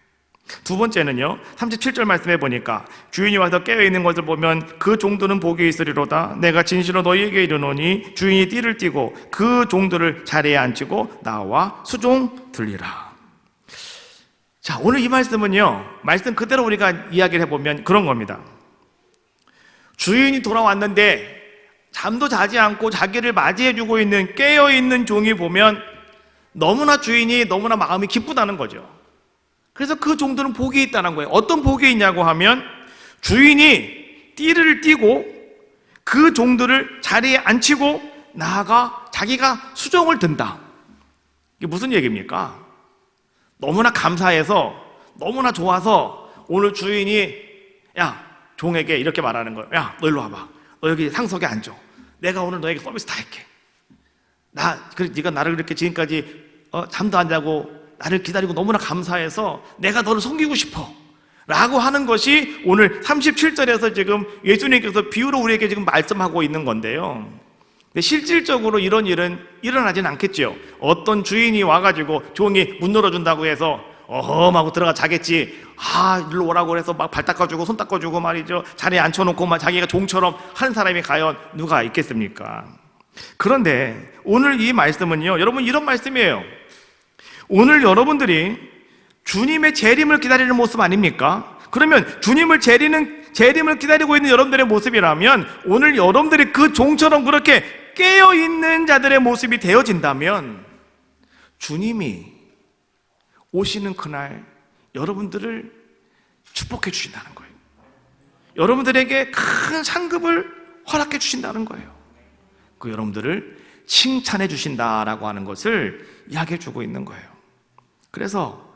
두 번째는요, 37절 말씀해 보니까 주인이 와서 깨어있는 것을 보면 그 종들은 복이 있으리로다. 내가 진실로 너희에게 이르노니 주인이 띠를 띠고 그 종들을 자리에 앉히고 나와 수종 들리라. 자, 오늘 이 말씀은요, 말씀 그대로 우리가 이야기를 해보면 그런 겁니다. 주인이 돌아왔는데 잠도 자지 않고 자기를 맞이해주고 있는 깨어있는 종이 보면 너무나 주인이 너무나 마음이 기쁘다는 거죠. 그래서 그 종들은 복이 있다는 거예요. 어떤 복이 있냐고 하면 주인이 띠를 띠고 그 종들을 자리에 앉히고 나아가 자기가 수종을 든다. 이게 무슨 얘기입니까? 너무나 감사해서 너무나 좋아서 오늘 주인이 야, 종에게 이렇게 말하는 거예요. 야, 너 일로 와봐. 너 여기 상석에 앉아. 내가 오늘 너에게 서비스 다 할게. 네가 나를 이렇게 지금까지 잠도 안 자고 나를 기다리고 너무나 감사해서 내가 너를 섬기고 싶어 라고 하는 것이 오늘 37절에서 지금 예수님께서 비유로 우리에게 지금 말씀하고 있는 건데요. 근데 실질적으로 이런 일은 일어나진 않겠죠. 어떤 주인이 와가지고 종이 문 열어준다고 해서 어허하고 들어가 자겠지. 일로 오라고 해서 막 발 닦아주고 손 닦아주고 말이죠. 자리에 앉혀놓고 막 자기가 종처럼 하는 사람이 과연 누가 있겠습니까? 그런데 오늘 이 말씀은요, 여러분 이런 말씀이에요. 오늘 여러분들이 주님의 재림을 기다리는 모습 아닙니까? 그러면 주님을 재림을 기다리고 있는 여러분들의 모습이라면 오늘 여러분들이 그 종처럼 그렇게 깨어있는 자들의 모습이 되어진다면 주님이 오시는 그날 여러분들을 축복해 주신다는 거예요. 여러분들에게 큰 상급을 허락해 주신다는 거예요. 그 여러분들을 칭찬해 주신다라고 하는 것을 이야기해 주고 있는 거예요. 그래서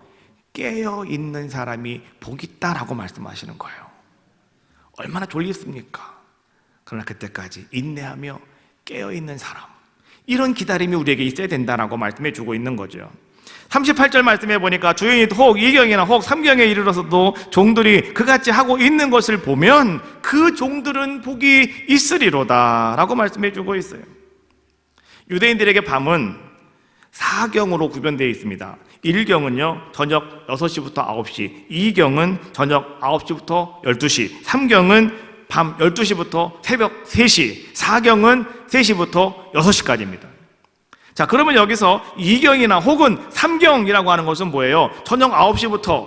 깨어있는 사람이 복 있다라고 말씀하시는 거예요. 얼마나 졸리겠습니까? 그러나 그때까지 인내하며 깨어있는 사람, 이런 기다림이 우리에게 있어야 된다라고 말씀해 주고 있는 거죠. 38절 말씀해 보니까 주인이 혹 2경이나 혹 3경에 이르러서도 종들이 그같이 하고 있는 것을 보면 그 종들은 복이 있으리로다 라고 말씀해 주고 있어요. 유대인들에게 밤은 4경으로 구분되어 있습니다. 1경은요 저녁 6시부터 9시, 2경은 저녁 9시부터 12시, 3경은 밤 12시부터 새벽 3시, 4경은 3시부터 6시까지입니다. 자, 그러면 여기서 2경이나 혹은 3경이라고 하는 것은 뭐예요? 저녁 9시부터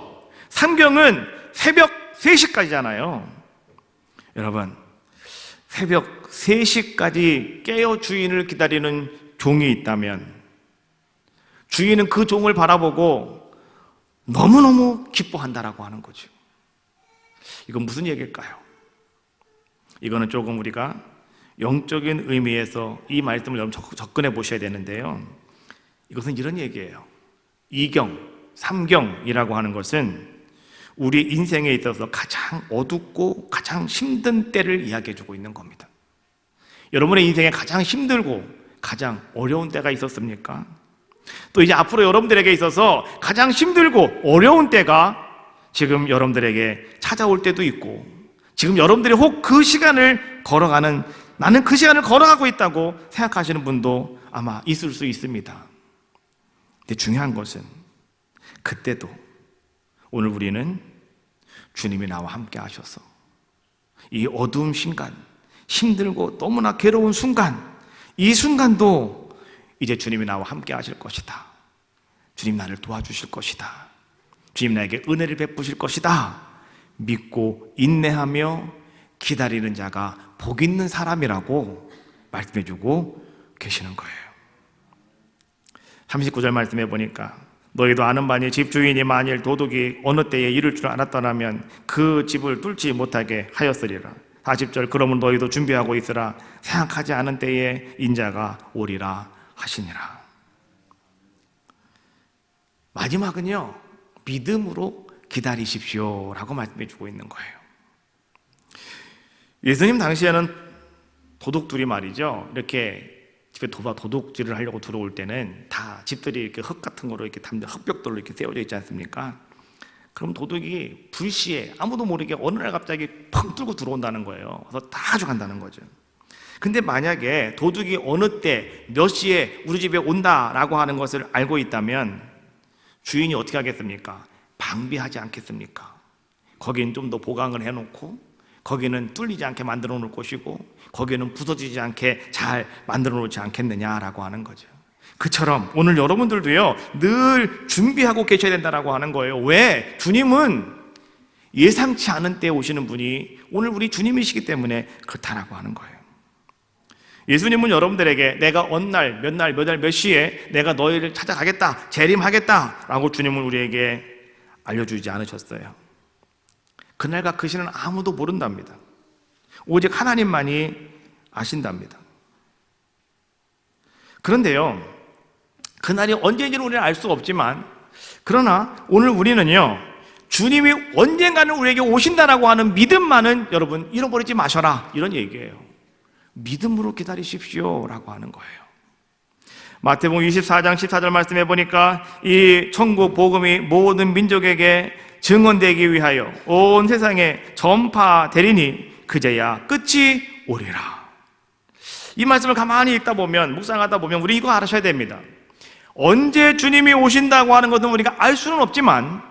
3경은 새벽 3시까지잖아요. 여러분, 새벽 3시까지 깨어 주인을 기다리는 종이 있다면 주인은 그 종을 바라보고 너무너무 기뻐한다라고 하는 거죠. 이건 무슨 얘기일까요? 이거는 조금 우리가 영적인 의미에서 이 말씀을 여러분 접근해 보셔야 되는데요. 이것은 이런 얘기예요. 2경, 3경이라고 하는 것은 우리 인생에 있어서 가장 어둡고 가장 힘든 때를 이야기해 주고 있는 겁니다. 여러분의 인생에 가장 힘들고 가장 어려운 때가 있었습니까? 또 이제 앞으로 여러분들에게 있어서 가장 힘들고 어려운 때가 지금 여러분들에게 찾아올 때도 있고, 지금 여러분들이 혹 그 시간을 걸어가는, 나는 그 시간을 걸어가고 있다고 생각하시는 분도 아마 있을 수 있습니다. 근데 중요한 것은 그때도 오늘 우리는 주님이 나와 함께 하셔서 이 어두운 순간, 힘들고 너무나 괴로운 순간, 이 순간도 이제 주님이 나와 함께 하실 것이다. 주님 나를 도와주실 것이다. 주님 나에게 은혜를 베푸실 것이다. 믿고 인내하며 기다리는 자가 복 있는 사람이라고 말씀해주고 계시는 거예요. 39절 말씀해 보니까 너희도 아는 바니 집주인이 만일 도둑이 어느 때에 이를 줄 알았더라면 그 집을 뚫지 못하게 하였으리라. 40절 그러면 너희도 준비하고 있으라. 생각하지 않은 때에 인자가 오리라 하시니라. 마지막은요, 믿음으로 기다리십시오 라고 말씀해 주고 있는 거예요. 예수님 당시에는 도둑들이 말이죠, 이렇게 집에 도둑질을 하려고 들어올 때는 다 집들이 이렇게 흙 같은 거로 이렇게 흙벽돌로 이렇게 세워져 있지 않습니까? 그럼 도둑이 불시에 아무도 모르게 어느 날 갑자기 펑 뚫고 들어온다는 거예요. 그래서 다 가져간다는 거죠. 근데 만약에 도둑이 어느 때 몇 시에 우리 집에 온다라고 하는 것을 알고 있다면 주인이 어떻게 하겠습니까? 방비하지 않겠습니까? 거기는 좀 더 보강을 해놓고, 거기는 뚫리지 않게 만들어 놓을 것이고, 거기는 부서지지 않게 잘 만들어 놓지 않겠느냐라고 하는 거죠. 그처럼 오늘 여러분들도요, 늘 준비하고 계셔야 된다라고 하는 거예요. 왜? 주님은 예상치 않은 때에 오시는 분이 오늘 우리 주님이시기 때문에 그렇다라고 하는 거예요. 예수님은 여러분들에게 내가 어느 날, 몇 날, 몇 월, 몇 시에 내가 너희를 찾아가겠다, 재림하겠다 라고 주님은 우리에게 알려주지 않으셨어요. 그날과 그 시는 아무도 모른답니다. 오직 하나님만이 아신답니다. 그런데요, 그날이 언제인지는 우리는 알 수 없지만, 그러나 오늘 우리는요, 주님이 언젠가는 우리에게 오신다라고 하는 믿음만은 여러분 잃어버리지 마셔라, 이런 얘기예요. 믿음으로 기다리십시오 라고 하는 거예요. 마태복음 24장 14절 말씀해 보니까 이 천국 복음이 모든 민족에게 증언되기 위하여 온 세상에 전파되리니 그제야 끝이 오리라. 이 말씀을 가만히 읽다 보면, 묵상하다 보면 우리 이거 알아셔야 됩니다. 언제 주님이 오신다고 하는 것은 우리가 알 수는 없지만,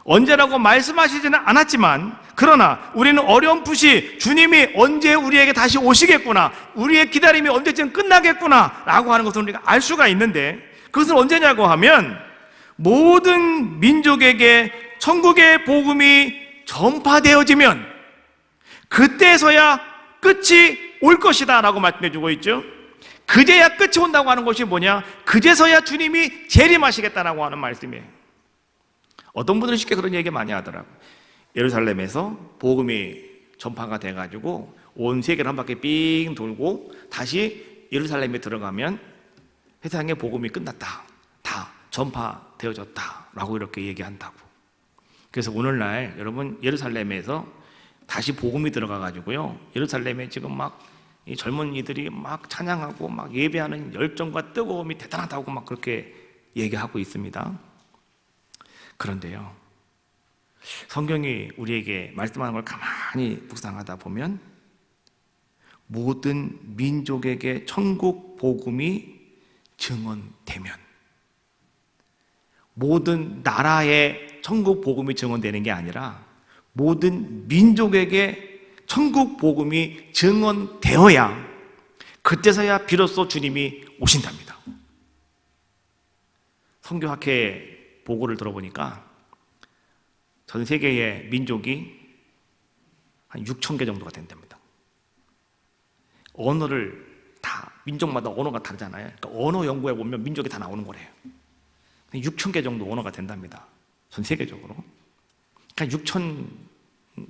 언제라고 말씀하시지는 않았지만, 그러나 우리는 어렴풋이 주님이 언제 우리에게 다시 오시겠구나, 우리의 기다림이 언제쯤 끝나겠구나 라고 하는 것을 우리가 알 수가 있는데, 그것은 언제냐고 하면 모든 민족에게 천국의 복음이 전파되어지면 그때서야 끝이 올 것이다 라고 말씀해 주고 있죠. 그제야 끝이 온다고 하는 것이 뭐냐? 그제서야 주님이 재림하시겠다라고 하는 말씀이에요. 어떤 분들은 쉽게 그런 얘기 많이 하더라고요. 예루살렘에서 복음이 전파가 돼가지고 온 세계를 한 바퀴 삥 돌고 다시 예루살렘에 들어가면 세상의 복음이 끝났다, 다 전파되어졌다 라고 이렇게 얘기한다고. 그래서 오늘날 여러분 예루살렘에서 다시 복음이 들어가가지고요, 예루살렘에 지금 막 이 젊은이들이 막 찬양하고 막 예배하는 열정과 뜨거움이 대단하다고 막 그렇게 얘기하고 있습니다. 그런데요, 성경이 우리에게 말씀하는 걸 가만히 묵상하다 보면 모든 민족에게 천국 복음이 증언되면, 모든 나라에 천국 복음이 증언되는 게 아니라 모든 민족에게 천국 복음이 증언되어야 그때서야 비로소 주님이 오신답니다. 선교학회 보고를 들어보니까 전 세계의 민족이 한 6,000개 정도가 된답니다. 언어를 다, 민족마다 언어가 다르잖아요. 그러니까 언어 연구에 보면 민족이 다 나오는 거래요. 6,000개 정도 언어가 된답니다. 전 세계적으로. 그러니까 6,000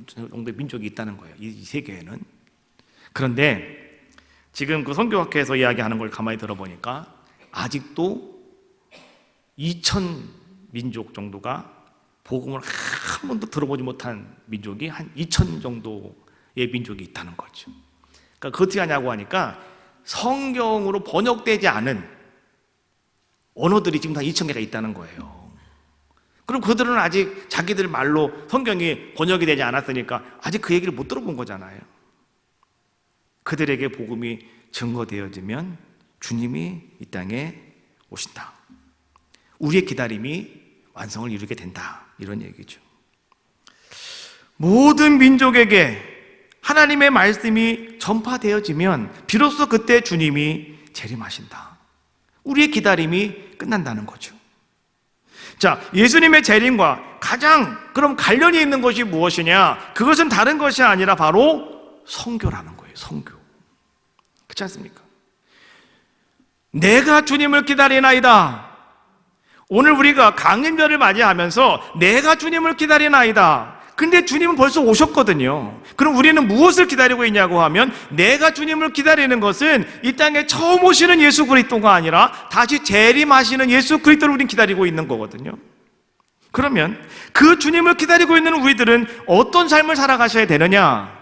정도의 민족이 있다는 거예요, 이 세계에는. 그런데 지금 그 선교학회에서 이야기하는 걸 가만히 들어보니까 아직도 2,000민족 정도가 복음을 한 번도 들어보지 못한 민족이 한 2,000 정도의 민족이 있다는 거죠. 그러니까 그 어떻게 하냐고 하니까 성경으로 번역되지 않은 언어들이 지금 다 2,000개가 있다는 거예요. 그럼 그들은 아직 자기들 말로 성경이 번역이 되지 않았으니까 아직 그 얘기를 못 들어본 거잖아요. 그들에게 복음이 증거되어지면 주님이 이 땅에 오신다. 우리의 기다림이 완성을 이루게 된다, 이런 얘기죠. 모든 민족에게 하나님의 말씀이 전파되어지면 비로소 그때 주님이 재림하신다. 우리의 기다림이 끝난다는 거죠. 자, 예수님의 재림과 가장 그럼 관련이 있는 것이 무엇이냐? 그것은 다른 것이 아니라 바로 선교라는 거예요. 선교. 그렇지 않습니까? 내가 주님을 기다리나이다. 오늘 우리가 강림절을 맞이하면서 내가 주님을 기다리나이다. 근데 주님은 벌써 오셨거든요. 그럼 우리는 무엇을 기다리고 있냐고 하면, 내가 주님을 기다리는 것은 이 땅에 처음 오시는 예수 그리스도가 아니라 다시 재림하시는 예수 그리스도를 우리는 기다리고 있는 거거든요. 그러면 그 주님을 기다리고 있는 우리들은 어떤 삶을 살아가셔야 되느냐?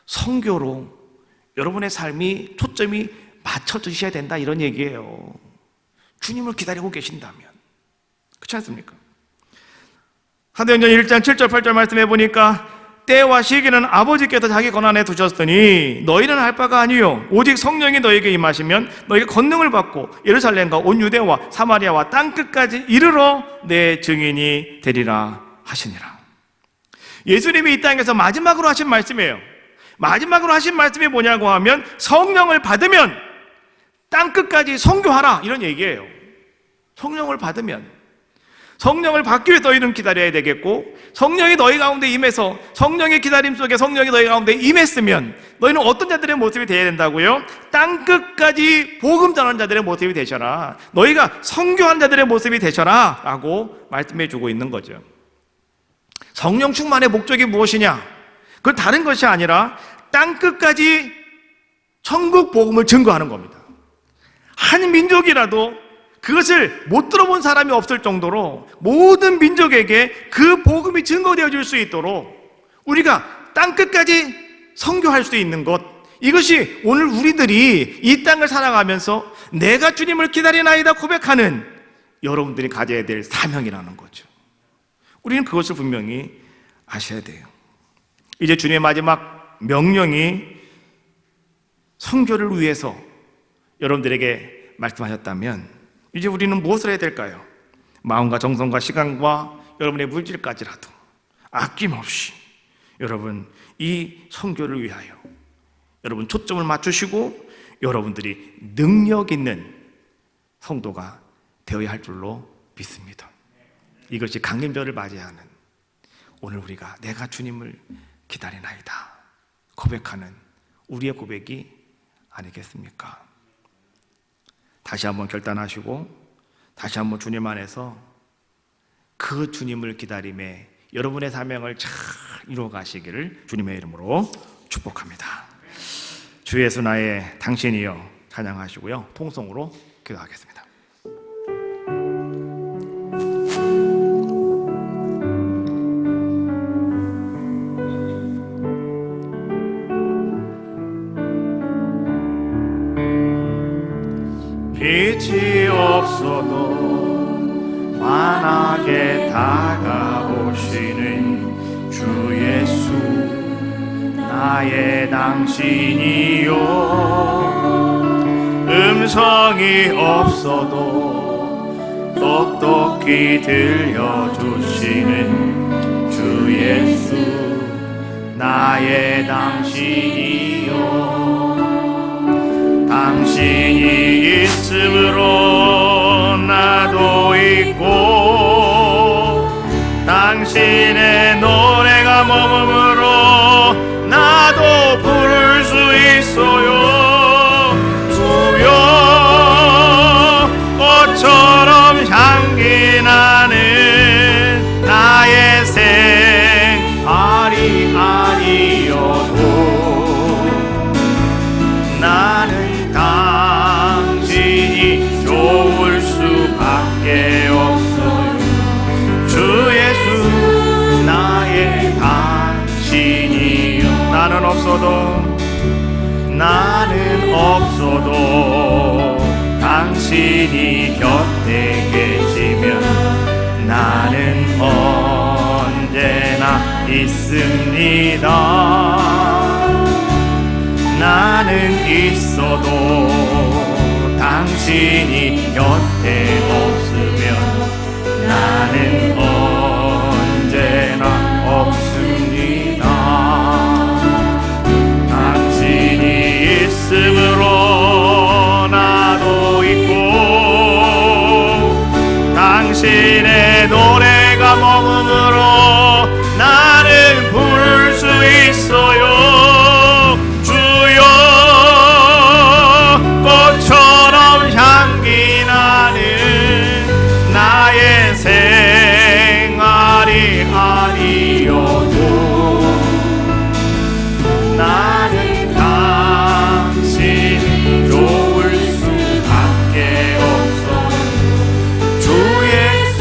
선교로 여러분의 삶이 초점이 맞춰주셔야 된다, 이런 얘기예요. 주님을 기다리고 계신다면. 그렇지 않습니까? 사도행전 1장 7절 8절 말씀해 보니까 때와 시기는 아버지께서 자기 권한에 두셨으니 너희는 할 바가 아니요 오직 성령이 너에게 임하시면 너희가 권능을 받고 예루살렘과 온 유대와 사마리아와 땅끝까지 이르러 내 증인이 되리라 하시니라. 예수님이 이 땅에서 마지막으로 하신 말씀이에요. 마지막으로 하신 말씀이 뭐냐고 하면 성령을 받으면 땅끝까지 선교하라, 이런 얘기예요. 성령을 받으면, 성령을 받기 위해 너희는 기다려야 되겠고, 성령이 너희 가운데 임해서 성령의 기다림 속에 성령이 너희 가운데 임했으면 너희는 어떤 자들의 모습이 되어야 된다고요? 땅끝까지 복음 전하는 자들의 모습이 되셔라. 너희가 선교한 자들의 모습이 되셔라 라고 말씀해 주고 있는 거죠. 성령 충만의 목적이 무엇이냐? 그건 다른 것이 아니라 땅끝까지 천국 복음을 증거하는 겁니다. 한 민족이라도 그것을 못 들어본 사람이 없을 정도로 모든 민족에게 그 복음이 증거되어질 수 있도록 우리가 땅끝까지 선교할 수 있는 것, 이것이 오늘 우리들이 이 땅을 살아가면서 내가 주님을 기다리나이다 고백하는 여러분들이 가져야 될 사명이라는 거죠. 우리는 그것을 분명히 아셔야 돼요. 이제 주님의 마지막 명령이 선교를 위해서 여러분들에게 말씀하셨다면 이제 우리는 무엇을 해야 될까요? 마음과 정성과 시간과 여러분의 물질까지라도 아낌없이 여러분 이 선교를 위하여 여러분 초점을 맞추시고 여러분들이 능력 있는 성도가 되어야 할 줄로 믿습니다. 이것이 강림절을 맞이하는 오늘 우리가 내가 주님을 기다리나이다 고백하는 우리의 고백이 아니겠습니까? 다시 한번 결단하시고 다시 한번 주님 안에서 그 주님을 기다림에 여러분의 사명을 잘 이루어 가시기를 주님의 이름으로 축복합니다. 주 예수 나의 당신이여 찬양하시고요, 통성으로 기도하겠습니다. 빛이 없어도 환하게 다가오시는 주 예수 나의 당신이요 음성이 없어도 똑똑히 들려주시는 주 예수 나의 당신이요 당신이 있으므로 나도 있고 당신의 노래가 머금으로 나도 부를 수 있어요 주여 꽃처럼 향기 나는 나의 생아리 아리여도 나는 당신이 좋을 수밖에 없어요 주 예수 나의 당신이요 나는 없어도 당신이 곁에 계시면 나는 언제나 있습니다 나는 있어도 당신이 곁에 없으면 나는 언제나 없습니다 당신이 있으므로 나도 있고 당신의 노래가 머금으로 나는 부를 수 있어요 주여 꽃처럼 향기 나는 나의 생아리 아리여도 나는 당신 좋을 수밖에 없어요 주 예수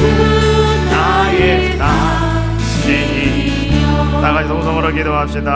나의 당신이 다 같이 동성으로 기도합시다